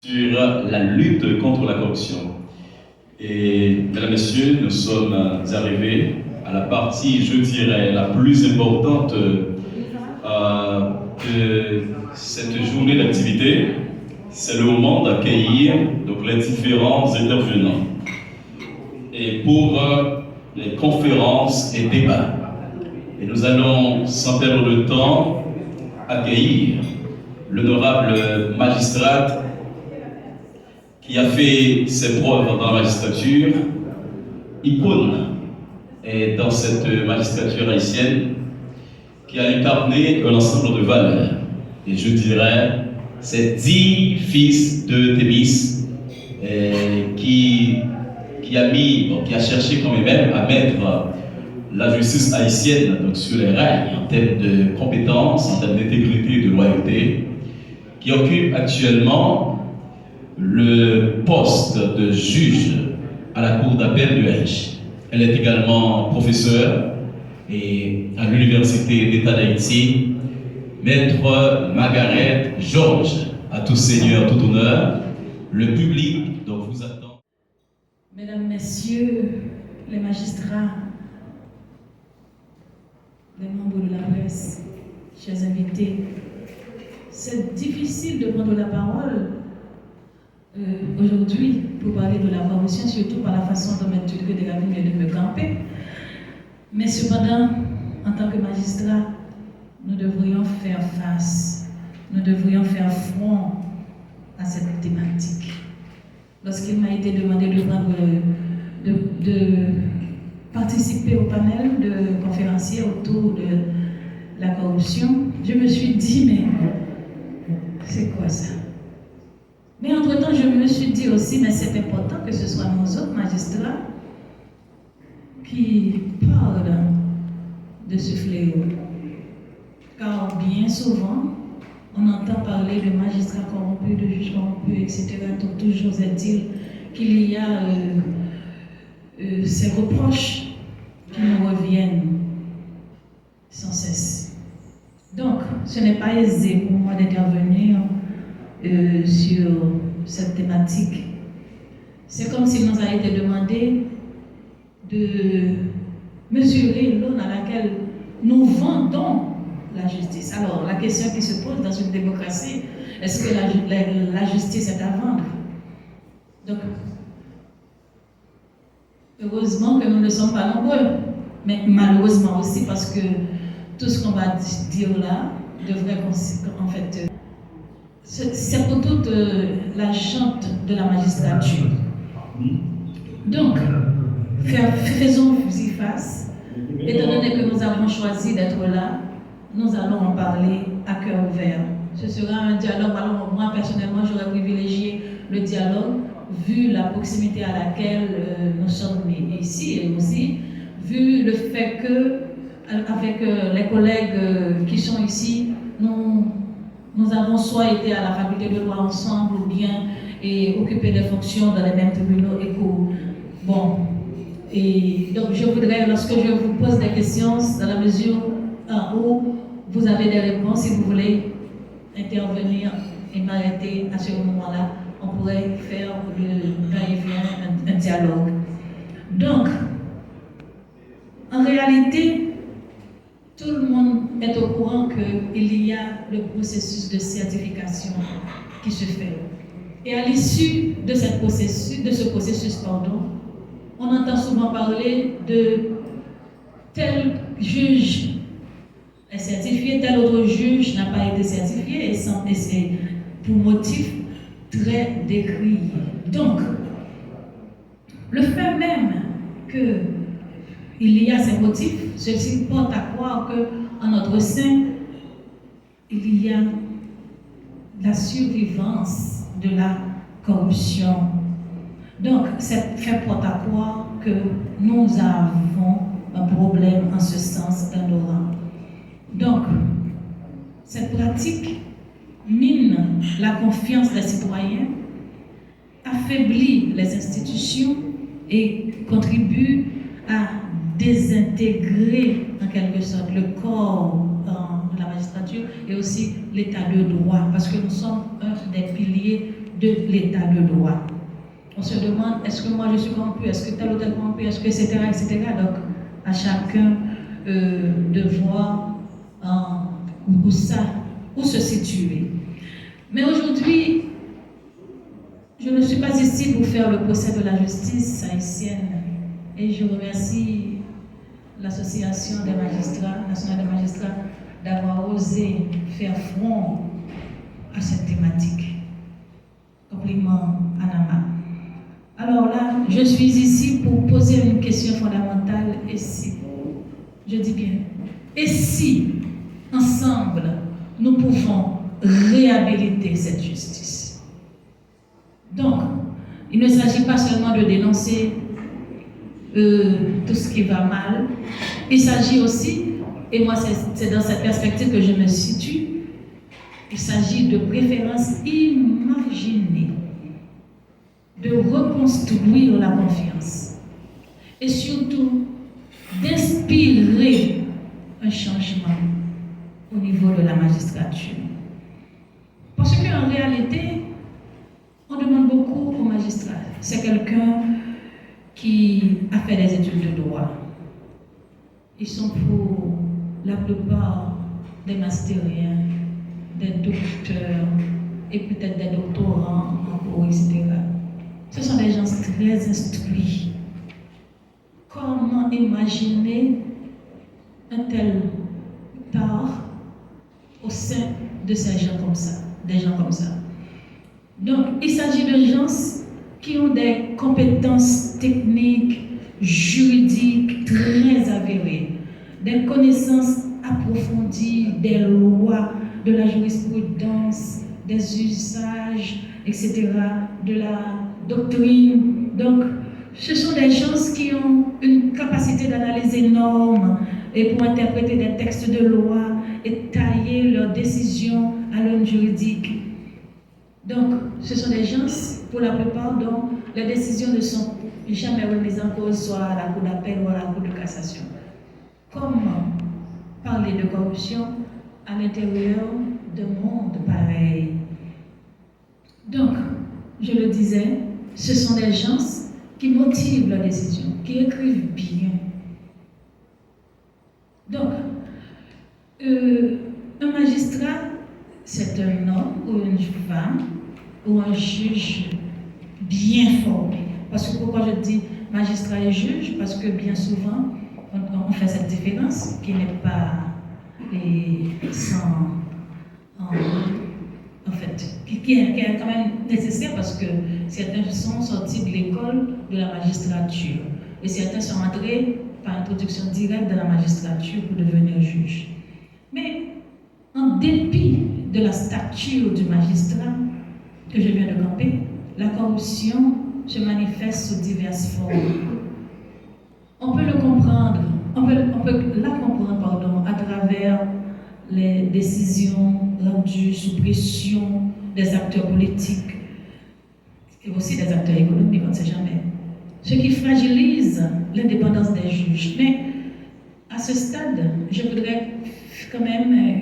Sur la lutte contre la corruption. Et mesdames et messieurs, nous sommes arrivés à la partie, je dirais, la plus importante de cette journée d'activité. C'est le moment d'accueillir donc les différents intervenants. Et pour les conférences et débats. Et nous allons, sans perdre de temps, accueillir l'honorable magistrate qui a fait ses preuves dans la magistrature, icône et dans cette magistrature haïtienne, qui a incarné un ensemble de valeurs. Et je dirais, ces 10 fils de Thémis qui a cherché quand même à mettre la justice haïtienne donc, sur les rails en termes de compétences, en termes d'intégrité et de loyauté, qui occupe actuellement le poste de juge à la Cour d'appel de Haïti. Elle est également professeure et à l'Université d'État d'Haïti. Maître Margaret Georges, à tout seigneur, tout honneur, le public donc vous attend. Mesdames, Messieurs, les magistrats, les membres de la presse, chers invités, c'est difficile de prendre la parole aujourd'hui pour parler de la corruption, surtout par la façon dont M. de la vient de me camper. Mais cependant, en tant que magistrat, nous devrions faire face, nous devrions faire front à cette thématique. Lorsqu'il m'a été demandé de participer au panel de conférenciers autour de la corruption, je me suis dit, mais c'est quoi ça? Mais entre-temps, je me suis dit aussi, mais c'est important que ce soit nos autres magistrats qui parlent de ce fléau. Car bien souvent, on entend parler de magistrats corrompus, de juges corrompus, etc. Donc toujours est-il qu'il y a ces reproches qui nous reviennent sans cesse. Donc, ce n'est pas aisé pour moi d'intervenir sur cette thématique. C'est comme s'il nous a été demandé de mesurer l'aune à laquelle nous vendons la justice. Alors, la question qui se pose dans une démocratie, est-ce que la justice est à vendre? Donc, heureusement que nous ne sommes pas nombreux, mais malheureusement aussi parce que tout ce qu'on va dire là devrait en fait... C'est pour toute la chante de la magistrature. Donc, faisons-y face. Étant donné que nous avons choisi d'être là, nous allons en parler à cœur ouvert. Ce sera un dialogue. Alors, moi, personnellement, j'aurais privilégié le dialogue, vu la proximité à laquelle nous sommes ici, et aussi, vu le fait que, avec les collègues qui sont ici, nous avons soit été à la faculté de droit ensemble ou bien occupé des fonctions dans les mêmes tribunaux éco. Bon. Et donc je voudrais, lorsque je vous pose des questions, dans la mesure où vous avez des réponses, si vous voulez intervenir et m'arrêter à ce moment-là, on pourrait faire le va-et-vient, un dialogue. Donc, en réalité, tout le monde est au courant qu'il y a le processus de certification qui se fait. Et à l'issue de ce processus, on entend souvent parler de tel juge est certifié, tel autre juge n'a pas été certifié, et c'est pour motif très décrié. Donc, le fait même que il y a ces motifs, ceci porte à croire qu'en notre sein, il y a la survivance de la corruption. Donc, c'est fait porte à croire que nous avons un problème en ce sens dans nos rangs. Donc, cette pratique mine la confiance des citoyens, affaiblit les institutions et contribue à désintégrer en quelque sorte le corps de la magistrature et aussi l'état de droit, parce que nous sommes un des piliers de l'état de droit. On se demande, est-ce que moi je suis corrompu, est-ce que tel ou tel corrompu, est-ce que, etc., etc. Donc, à chacun de voir où se situer. Mais aujourd'hui, je ne suis pas ici pour faire le procès de la justice haïtienne. Et je remercie l'Association des magistrats, nationale des magistrats, d'avoir osé faire front à cette thématique. Compliment à Nama. Alors là, je suis ici pour poser une question fondamentale. Et si, je dis bien, et si, ensemble, nous pouvons réhabiliter cette justice? Donc, il ne s'agit pas seulement de dénoncer tout ce qui va mal. Il s'agit aussi, et moi c'est dans cette perspective que je me situe, il s'agit de préférences imaginées, de reconstruire la confiance et surtout d'inspirer un changement au niveau de la magistrature. Parce qu'en réalité, on demande beaucoup aux magistrats. C'est quelqu'un qui a fait des études de droit. Ils sont pour la plupart des mastériens, des docteurs et peut-être des doctorants en cours, etc. Ce sont des gens très instruits. Comment imaginer un tel tard au sein de ces gens comme ça, des gens comme ça? Donc, il s'agit de gens qui ont des compétences techniques, juridiques très avérées, des connaissances approfondies des lois, de la jurisprudence, des usages, etc., de la doctrine. Donc, ce sont des gens qui ont une capacité d'analyse énorme et pour interpréter des textes de loi et tailler leurs décisions à l'aune juridique. Donc, ce sont des gens, pour la plupart, dont les décisions ne sont jamais remises en cause, soit à la Cour d'appel ou à la Cour de cassation. Comment parler de corruption à l'intérieur d'un monde pareil? Donc, je le disais, ce sont des gens qui motivent leurs décisions, qui écrivent bien. Donc, un magistrat, c'est un homme ou une femme ou un juge bien formé. Parce que pourquoi je dis magistrat et juge? Parce que bien souvent, on fait cette différence qui n'est pas qui est quand même nécessaire parce que certains sont sortis de l'école de la magistrature et certains sont entrés par introduction directe dans la magistrature pour devenir juge. Mais en dépit de la stature du magistrat que je viens de camper, la corruption se manifeste sous diverses formes. On peut la comprendre, à travers les décisions rendues sous pression des acteurs politiques et aussi des acteurs économiques, on ne sait jamais. Ce qui fragilise l'indépendance des juges. Mais à ce stade, je voudrais quand même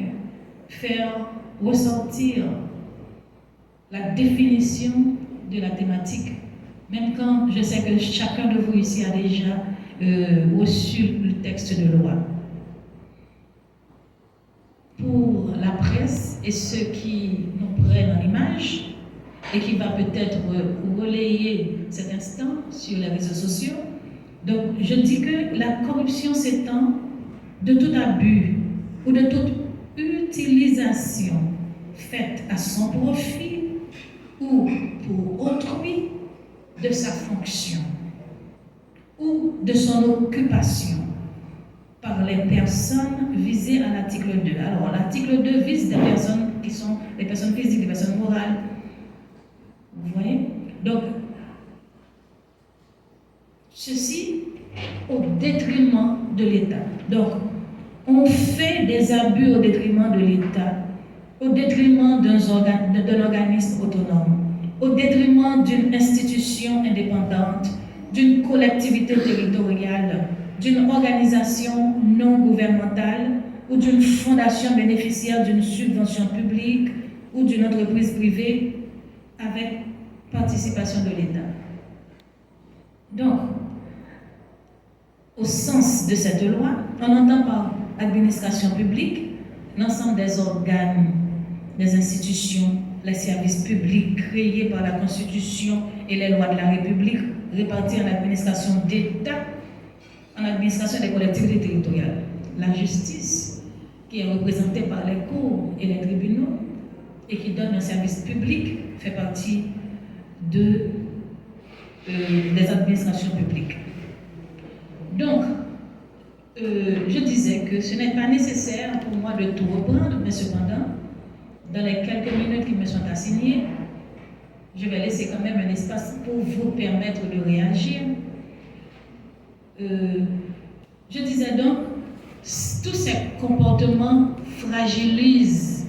faire ressortir la définition de la thématique, même quand je sais que chacun de vous ici a déjà reçu le texte de loi. Pour la presse et ceux qui nous prennent en image et qui va peut-être relayer cet instant sur les réseaux sociaux, donc je dis que la corruption s'étend de tout abus ou de toute utilisation faite à son profit ou pour autrui de sa fonction ou de son occupation par les personnes visées à l'article 2. Alors, l'article 2 vise des personnes qui sont des personnes physiques, des personnes morales. Vous voyez? Donc, ceci au détriment de l'État. Donc, on fait des abus au détriment de l'État, au détriment d'un organisme autonome, au détriment d'une institution indépendante, d'une collectivité territoriale, d'une organisation non gouvernementale ou d'une fondation bénéficiaire d'une subvention publique ou d'une entreprise privée avec participation de l'État. Donc, au sens de cette loi, on entend par administration publique l'ensemble des organes, des institutions, les services publics créés par la Constitution et les lois de la République répartis en administration d'État, en administration des collectivités territoriales. La justice, qui est représentée par les cours et les tribunaux et qui donne un service public, fait partie des administrations publiques. Donc, je disais que ce n'est pas nécessaire pour moi de tout reprendre, mais cependant, dans les quelques minutes qui me sont assignées, je vais laisser quand même un espace pour vous permettre de réagir. Je disais donc, tous ces comportements fragilisent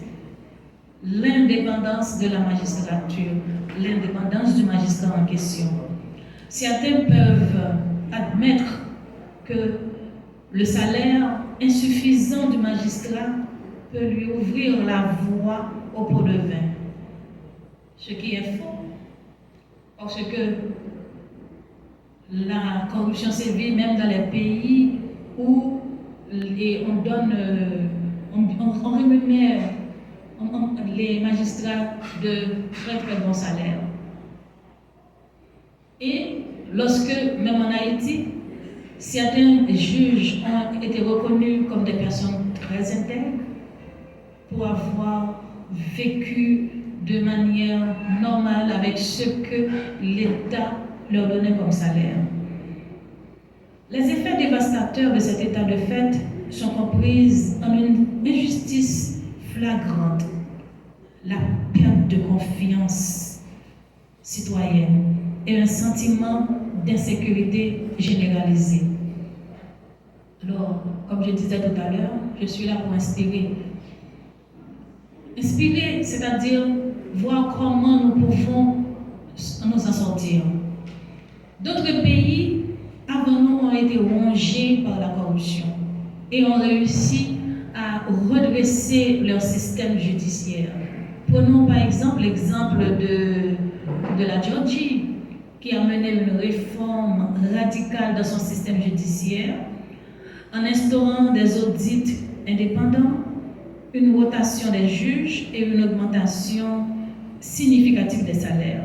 l'indépendance de la magistrature, l'indépendance du magistrat en question. Certains peuvent admettre que le salaire insuffisant du magistrat peut lui ouvrir la voie au pot de vin. Ce qui est faux, parce que la corruption sévit même dans les pays où on donne, on rémunère les magistrats de très très bons salaires. Et lorsque, même en Haïti, certains juges ont été reconnus comme des personnes très intègres pour avoir vécu de manière normale avec ce que l'État leur donnait comme salaire. Les effets dévastateurs de cet état de fait sont comprises en une injustice flagrante, la perte de confiance citoyenne et un sentiment d'insécurité généralisée. Alors, comme je disais tout à l'heure, je suis là pour inspirer. Inspirer, c'est-à-dire voir comment nous pouvons nous en sortir. D'autres pays avant nous ont été rongés par la corruption et ont réussi à redresser leur système judiciaire. Prenons par exemple l'exemple de la Géorgie, qui a mené une réforme radicale dans son système judiciaire en instaurant des audits indépendants, une rotation des juges et une augmentation significative des salaires.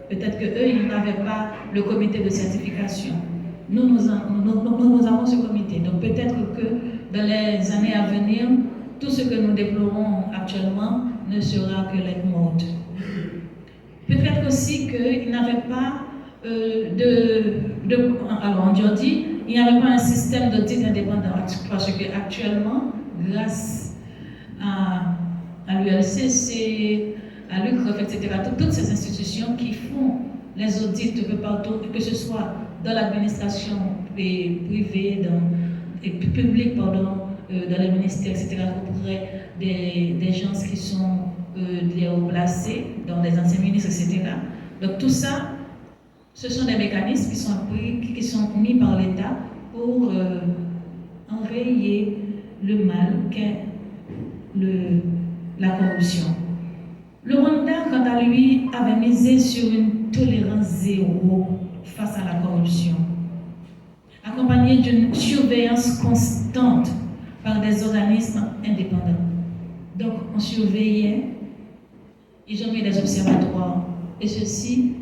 Peut-être qu'eux, ils n'avaient pas le comité de certification. Nous avons ce comité. Donc peut-être que dans les années à venir, tout ce que nous déplorons actuellement ne sera que lettre morte. Peut-être aussi qu'ils n'avaient pas alors on dit, il n'y avait pas un système d'audit indépendant, parce qu'actuellement, grâce à l'ULCC, à l'UCREF, etc., toutes ces institutions qui font les audits un peu partout, que ce soit dans l'administration privée, et publique, dans les ministères, etc., auprès des gens qui sont les hauts placés, dans les anciens ministres, etc. Donc tout ça, ce sont des mécanismes qui sont mis par l'État pour enrayer le mal qu'est la corruption. Le Rwanda, quant à lui, avait misé sur une tolérance zéro face à la corruption, accompagnée d'une surveillance constante par des organismes indépendants. Donc, on surveillait, ils ont mis des observatoires, et ceci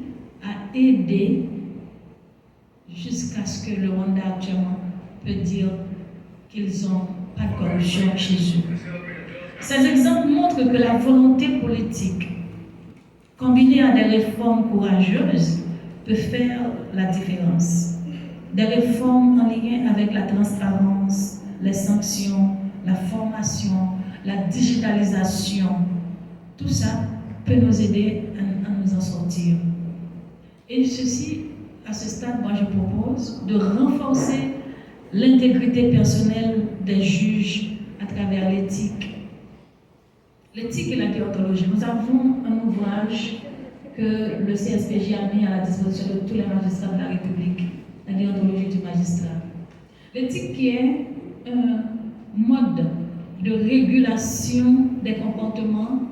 a aidé jusqu'à ce que le Rwanda actuellement peut dire qu'ils n'ont pas de corruption chez eux. Ces exemples montrent que la volonté politique, combinée à des réformes courageuses, peut faire la différence. Des réformes en lien avec la transparence, les sanctions, la formation, la digitalisation, tout ça peut nous aider à nous en sortir. Et ceci, à ce stade, moi je propose de renforcer l'intégrité personnelle des juges à travers l'éthique. L'éthique et la déontologie. Nous avons un ouvrage que le CSPJ a mis à la disposition de tous les magistrats de la République, la déontologie du magistrat. L'éthique qui est un mode de régulation des comportements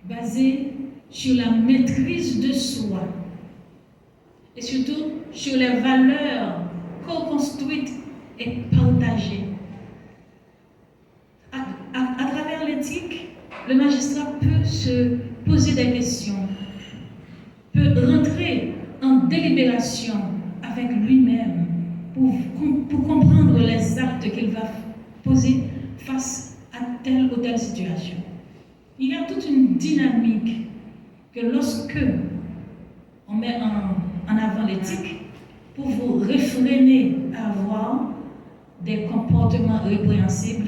basé sur la maîtrise de surtout sur les valeurs co-construites et partagées. À travers l'éthique, le magistrat peut se poser des questions, peut rentrer en délibération avec lui-même pour comprendre les actes qu'il va poser face à telle ou telle situation. Il y a toute une dynamique que lorsque on met en avant l'éthique, pour vous réfréner à avoir des comportements répréhensibles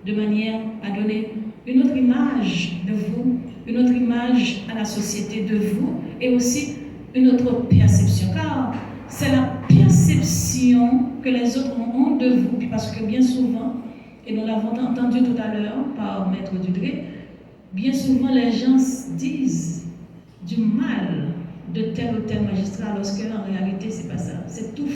de manière à donner une autre image de vous, une autre image à la société de vous et aussi une autre perception. Car c'est la perception que les autres ont de vous, parce que bien souvent, et nous l'avons entendu tout à l'heure par Maître Dudré, bien souvent les gens disent du mal de tel ou tel magistrat, lorsque en réalité c'est pas ça. C'est tout